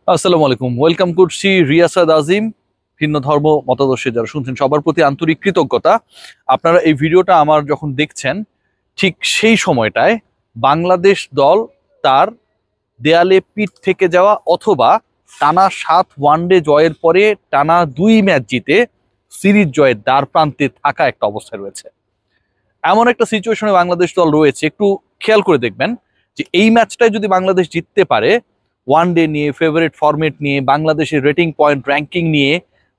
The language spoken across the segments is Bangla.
আসসালামু আলাইকুম, ওয়েলকাম করছি রিয়াসাদ আজিম। ভিন্ন ধর্ম মতাদর্শে যারা শুনছেন সবার প্রতি আন্তরিক কৃতজ্ঞতা। আপনারা এই ভিডিওটা আমার যখন দেখছেন ঠিক সেই সময়টায় বাংলাদেশ দল তার দেয়ালে পিঠ থেকে যাওয়া অথবা টানা 7 ওয়ানডে জয়ের পরে টানা 2 ম্যাচ জিতে সিরিজ জয়ের দ্বার প্রান্তে থাকা একটা অবস্থায় রয়েছে। এমন একটা সিচুয়েশনে বাংলাদেশ দল রয়েছে, একটু খেয়াল করে দেখবেন যে এই ম্যাচটায় যদি বাংলাদেশ জিততে পারে, ওয়ানডে নিয়ে, ফেভারিট ফরম্যাট নিয়ে, বাংলাদেশের রেটিং পয়েন্ট র্যাঙ্কিং নিয়ে,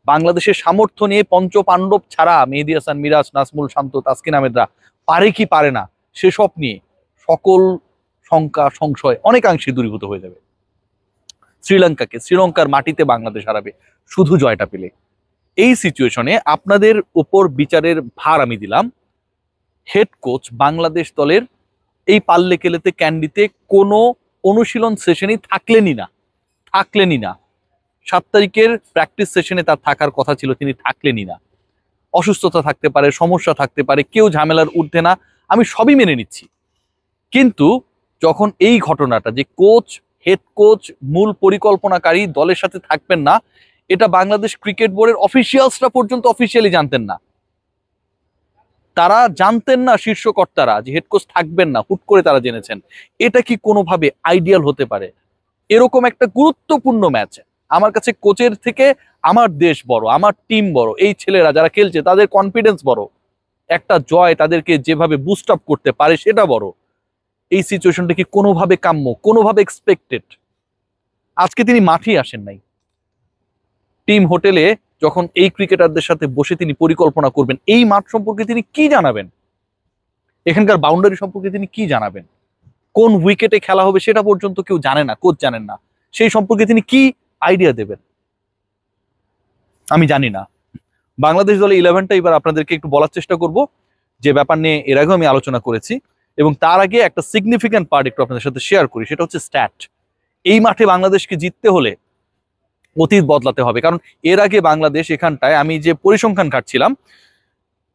বাংলাদেশের সামর্থ্য নিয়ে, পঞ্চ পাণ্ডব ছাড়া মেহেদী হাসান মিরাজ, নাজমুল শান্ত, তাসকিন আহমেদরা পারে কি পারে না সেসব নিয়ে সকল শঙ্কা সংশয় অনেকাংশে দূরীভূত হয়ে যাবে। শ্রীলঙ্কার মাটিতে বাংলাদেশ হারাবে শুধু জয়টা পেলে। এই সিচুয়েশনে আপনাদের উপর বিচারের ভার আমি দিলাম। হেড কোচ বাংলাদেশ দলের এই পাল্লে কেলেতে ক্যান্ডিতে কোনো অনুশীলন সেশনই থাকলেনই না। 7 তারিখের প্র্যাকটিস সেশনে তার থাকার কথা ছিল, তিনি থাকলেনই না। অসুস্থতা থাকতে পারে, সমস্যা থাকতে পারে, কেউ ঝামেলার ঊর্ধ্বে না, আমি সবই মেনে নিচ্ছি। কিন্তু যখন এই ঘটনাটা যে হেড কোচ মূল পরিকল্পনাকারী দলের সাথে থাকবেন না, এটা বাংলাদেশ ক্রিকেট বোর্ডের অফিসিয়ালসরা পর্যন্ত অফিসিয়ালি জানতেন না। তারা জানতেন না, শীর্ষকর্তারা, যে হেড কোচ থাকবেন না, হুট করে তারা জেনেছেন। এটা কি কোনোভাবে আইডিয়াল হতে পারে? এরকম একটা গুরুত্বপূর্ণ ম্যাচ, আমার কাছে কোচের থেকে আমার দেশ বড়, আমার টিম বড়, এই ছেলেরা যারা খেলছে তাদের কনফিডেন্স বড়, একটা জয় তাদেরকে যেভাবে বুস্ট আপ করতে পারে সেটা বড়। এই সিচুয়েশনটা কি কোনোভাবে কাম্য, কোনোভাবে এক্সপেক্টেড? আজকে তিনি মাঠেই আসেন নাই। টিম হোটেলে যখন এই ক্রিকেটারদের সাথে বসে তিনি পরিকল্পনা করবেন, এই মাঠ সম্পর্কে তিনি কি জানাবেন? এখানকার বাউন্ডারি সম্পর্কে তিনি কি জানাবেন? কোন উইকেটে খেলা হবে সেটা পর্যন্ত কেউ জানে না, কোচ জানেন না। সেই সম্পর্কে তিনি কি আইডিয়া দেবেন আমি জানি না। বাংলাদেশ দলে 11টা এবার আপনাদেরকে একটু বলার চেষ্টা করব, যে ব্যাপার নিয়ে এর আগেও আমি আলোচনা করেছি। এবং তার আগে একটা সিগনিফিক্যান্ট পার্ট একটু আপনাদের সাথে শেয়ার করি, সেটা হচ্ছে স্ট্যাট। এই মাঠে বাংলাদেশকে জিততে হলে অতীত বদলাতে হবে। কারণ এর আগে বাংলাদেশ এখানটায়, আমি যে পরিসংখ্যান ঘাটছিলাম,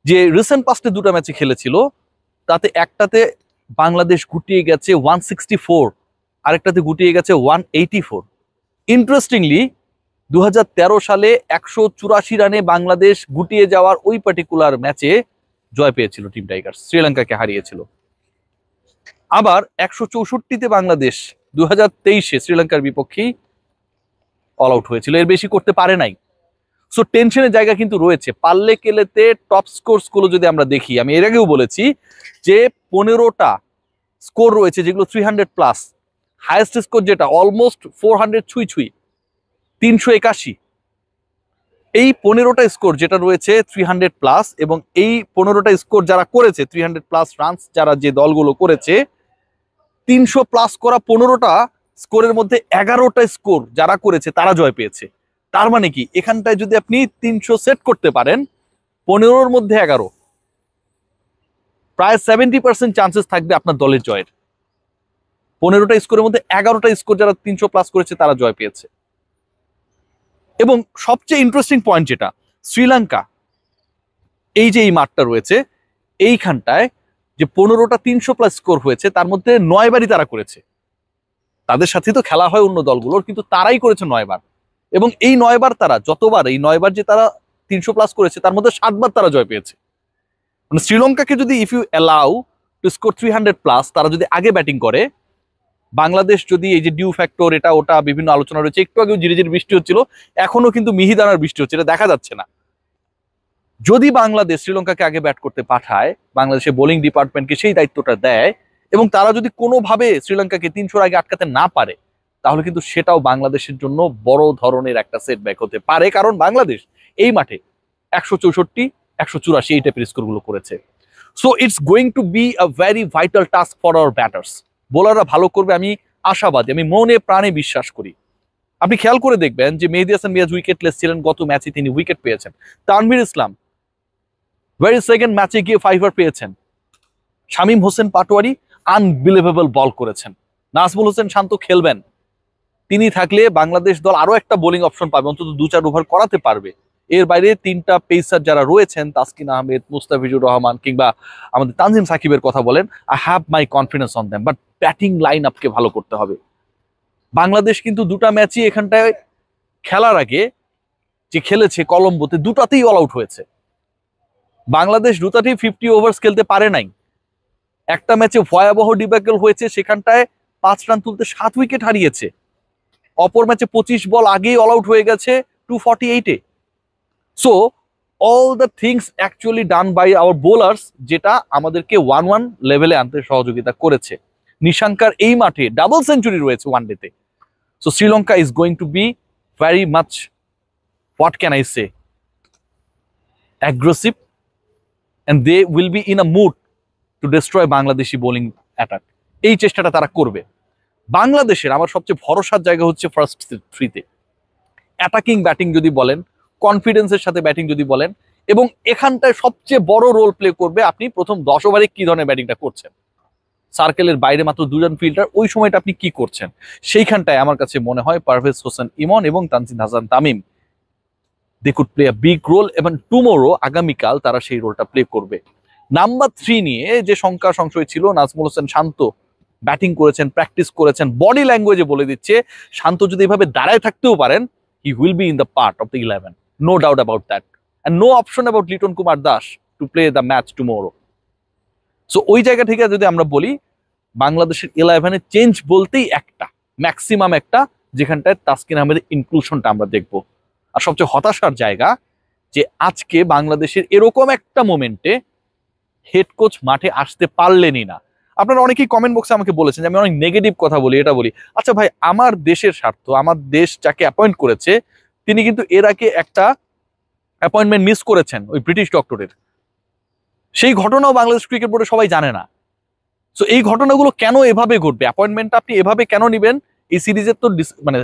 যে রিসেন্ট পাস্টে 2টা ম্যাচে খেলেছিল, তাতে একটাতে বাংলাদেশ গুটিয়ে গেছে 164, আরেকটাতে গুটিয়ে গেছে 184। ইন্টারেস্টিংলি 2013 সালে 184 রানে বাংলাদেশ গুটিয়ে যাওয়ার ওই পার্টিকুলার ম্যাচে জয় পেয়েছিল টিম টাইগার্স, শ্রীলঙ্কাকে হারিয়েছিল। আবার 164তে বাংলাদেশ 2023-এ শ্রীলঙ্কার বিপক্ষেই অল আউট হয়েছিল, এর বেশি করতে পারে নাই। সো টেনশনের জায়গা কিন্তু রয়েছে। পাল্লে কেলেতে টপ স্কোরস গুলো যদি আমরা দেখি, আমি এর আগেও বলেছি যে 15টা স্কোর রয়েছে যেগুলো 300+। হাইয়েস্ট স্কোর যেটা অলমোস্ট 400 ছুঁই 381। এই 15টা স্কোর যেটা রয়েছে 300+, এবং এই 15টা স্কোর যারা করেছে 300+ রানস, যারা যে দলগুলো করেছে, 300+ করা 15টা স্কোরের মধ্যে 11টা স্কোর যারা করেছে তারা জয় পেয়েছে। তার মানে কি, এখানটায় যদি আপনি 300 সেট করতে পারেন, 15-র মধ্যে 11, প্রায় 70% চান্সেস থাকবে আপনার দলের জয়ের। 15টা স্কোরের মধ্যে 11টা স্কোর যারা 300+ করেছে তারা জয় পেয়েছে। এবং সবচেয়ে ইন্টারেস্টিং পয়েন্ট যেটা, শ্রীলঙ্কা এই যে এই মাঠটা রয়েছে, এইখানটায় যে 15টা 300+ স্কোর হয়েছে, তার মধ্যে 9 বারই তারা করেছে। তাদের সাথে তো খেলা হয় অন্য দলগুলোর, কিন্তু তারাই করেছে 9 বার। এবং এই 9 বার তারা যতবার, এই 9 বার যে তারা 300+ করেছে, তার মধ্যে 7 বার তারা জয় পেয়েছে। মানে শ্রীলঙ্কাকে যদি if you allow to score 300+, তারা যদি আগে ব্যাটিং করে, বাংলাদেশ যদি এই যে ডিউ ফ্যাক্টর এটা ওটা বিভিন্ন আলোচনা রয়েছে, একটু আগেও ঝিরিঝিরি বৃষ্টি হচ্ছিল, এখনো কিন্তু মিহিদানার বৃষ্টি হচ্ছে, এটা দেখা যাচ্ছে না। যদি বাংলাদেশ শ্রীলঙ্কাকে আগে ব্যাট করতে পাঠায়, বাংলাদেশের বোলিং ডিপার্টমেন্টকে সেই দায়িত্বটা দেয়, এবং তারা যদি কোনোভাবে শ্রীলঙ্কাকে 300-র আগে আটকাতে না পারে, তাহলে কিন্তু সেটাও বাংলাদেশের জন্য বড় ধরনের একটা সেটব্যাক হতে পারে। কারণ বাংলাদেশ এই মাঠে 164, 184 এই টাইপের স্কোরগুলো করেছে। So it's going to be a very vital task for our batters. বোলাররা ভালো করবে, আমি আশাবাদী, আমি মনে প্রাণে বিশ্বাস করি। আপনি খেয়াল করে দেখবেন যে মেহেদী হাসান মিরাজ উইকেটলেস ছিলেন, গত ম্যাচে তিনি উইকেট পেয়েছেন। তানভীর ইসলাম ভেরি সেকেন্ড ম্যাচে গিয়ে 5 পেয়েছেন। শামীম হোসেন পাটোয়ারি আনবিলিভেবল বল করেছেন। নাজমুল হোসেন শান্ত খেলবেন, তিনি থাকলে বাংলাদেশ দল আরো একটা বোলিং অপশন পাবে, অন্তত 2-4 ওভার করাতে পারবে। এর বাইরে 3টা পেসার যারা রয়েছেন, তাসকিন আহমেদ, মুস্তাফিজুর রহমান, কিংবা আমাদের তানজিম সাকিবের কথা বলেন, I have my confidence on them. But batting line আপকে ভালো করতে হবে। বাংলাদেশ কিন্তু দুটা ম্যাচই এখানটায় খেলার আগে যে খেলেছে কলম্বোতে, দুটাতেই অল আউট হয়েছে। বাংলাদেশ দুটাতেই 50 ওভার্স খেলতে পারে নাই। একটা ম্যাচে ভয়াবহ ডিব্যাকেল হয়েছে, সেখানটায় 5 রান তুলতে 7 উইকেট হারিয়েছে। অপর ম্যাচে 25 বল আগেই অল আউট হয়ে গেছে 248-এ। So all the things actually done by our bowlers, যেটা আমাদেরকে 1-1 লেভেলে আনতে সহযোগিতা করেছে। নিশাঙ্কার এই মাঠে ডাবল সেঞ্চুরি রয়েছে ওয়ানডেতে। So Sri Lanka is going to be very much, what can I say, aggressive, and they will be in a mood to destroy Bangladeshi bowling attack. এই চেষ্টাটা তারা করবে। বাংলাদেশের আমার সবচেয়ে ভরসার জায়গা হচ্ছে ফার্স্ট থ্রিতে। অ্যাটাকিং ব্যাটিং যদি বলেন, কনফিডেন্সের সাথে ব্যাটিং যদি বলেন, এবং এখানটায় সবচেয়ে বড় রোল প্লে করবে আপনি প্রথম 10 ওভারে কি ধরনের ব্যাটিংটা করছেন। সার্কেলের বাইরে মাত্র 2 জন ফিল্ডার, ওই সময়টা আপনি কি করছেন, সেইখানটায় আমার কাছে মনে হয় পারভেজ হোসেন ইমন এবং Tanzid Hasan Tamim they could play a big role, এবং টুমোরো আগামীকাল তারা সেই রোলটা প্লে করবে। নাম্বার 3 নিয়ে যে শঙ্কা সংশয় ছিল, নাজমুল হোসেন শান্ত ব্যাটিং করেছেন, প্র্যাকটিস করেছেন, বডি ল্যাঙ্গুয়েজে বলে দিচ্ছে শান্ত যদি এভাবে দাঁড়ায় থাকতেও পারেন, he will be in the part of the 11, no doubt about that, and no option about Liton Kumar Das to play the match tomorrow. So ওই জায়গা থেকে যদি আমরা বলি, বাংলাদেশের 11-এ চেঞ্জ বলতেই একটা, ম্যাক্সিমাম একটা, যেখানটায় তাসকিন আহমেদের ইনক্লুশনটা আমরা দেখবো। আর সবচেয়ে হতাশার জায়গা যে আজকে বাংলাদেশের এরকম একটা মোমেন্টে হেড কোচ মাঠে আসতে পারলেনই না। আপনারা অনেকেই কমেন্ট বক্সে আমাকে বলেছেন যে আমি অনেক নেগেটিভ কথা বলি, এটা বলি। আচ্ছা ভাই, আমার দেশের স্বার্থ, আমার দেশ যাকে অ্যাপয়েন্ট করেছে, তিনি কিন্তু এর আগে একটা অ্যাপয়েন্টমেন্ট মিস করেছেন ওই ব্রিটিশ ডক্টরের। সেই ঘটনাও বাংলাদেশ ক্রিকেট বোর্ডে সবাই জানে না। সো এই ঘটনাগুলো কেন এভাবে ঘটবে, অ্যাপয়েন্টমেন্টটা আপনি এভাবে কেন নিবেন? এই সিরিজের তো মানে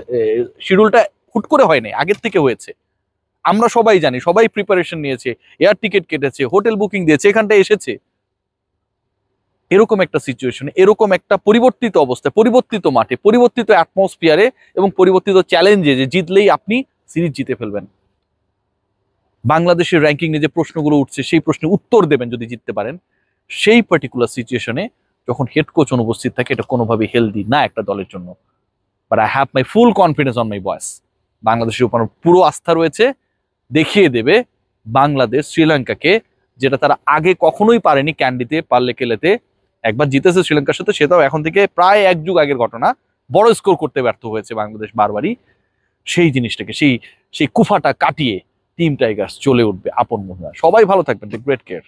শিডিউলটা হুট করে হয় নাই, আগের থেকে হয়েছে। আমরা সবাই জানি, সবাই প্রিপারেশন নিয়েছে, এয়ার টিকিট কেটেছে, হোটেল বুকিং দিয়েছে, এখানটা এসেছে। এরকম একটা সিচুয়েশনে, এরকম একটা পরিবর্তিত অবস্থায়, পরিবর্তিত মাঠে, পরিবর্তিত অ্যাটমসফিয়ারে এবং পরিবর্তিত চ্যালেঞ্জে যে জিতলেই আপনি সিরিজ জিতে ফেলবেন, বাংলাদেশের র্যাঙ্কিং নিয়ে যে প্রশ্নগুলো উঠছে, সেই প্রশ্নের উত্তর দেবেন যদি জিততে পারেন, সেই পার্টিকুলার সিচুয়েশনে যখন হেড কোচ অনুপস্থিত থাকে, এটা কোনোভাবেই হেলদি না একটা দলের জন্য। But I have my full confidence on my বয়েস। বাংলাদেশের উপর পুরো আস্থা রয়েছে, দেখিয়ে দেবে বাংলাদেশ শ্রীলঙ্কাকে, যেটা তারা আগে কখনোই পারেনি ক্যান্ডিতে, পারলে কেলেতে। একবার জিতেছে শ্রীলঙ্কার সাথে, সেটাও এখন থেকে প্রায় 1 যুগ আগের ঘটনা। বড় স্কোর করতে ব্যর্থ হয়েছে বাংলাদেশ বারবারই। সেই জিনিসটাকে, সেই কুফাটা কাটিয়ে টিম টাইগার্স চলে উঠবে আপন মনে হয়। সবাই ভালো থাকবেন, টেক গ্রেট কেয়ার।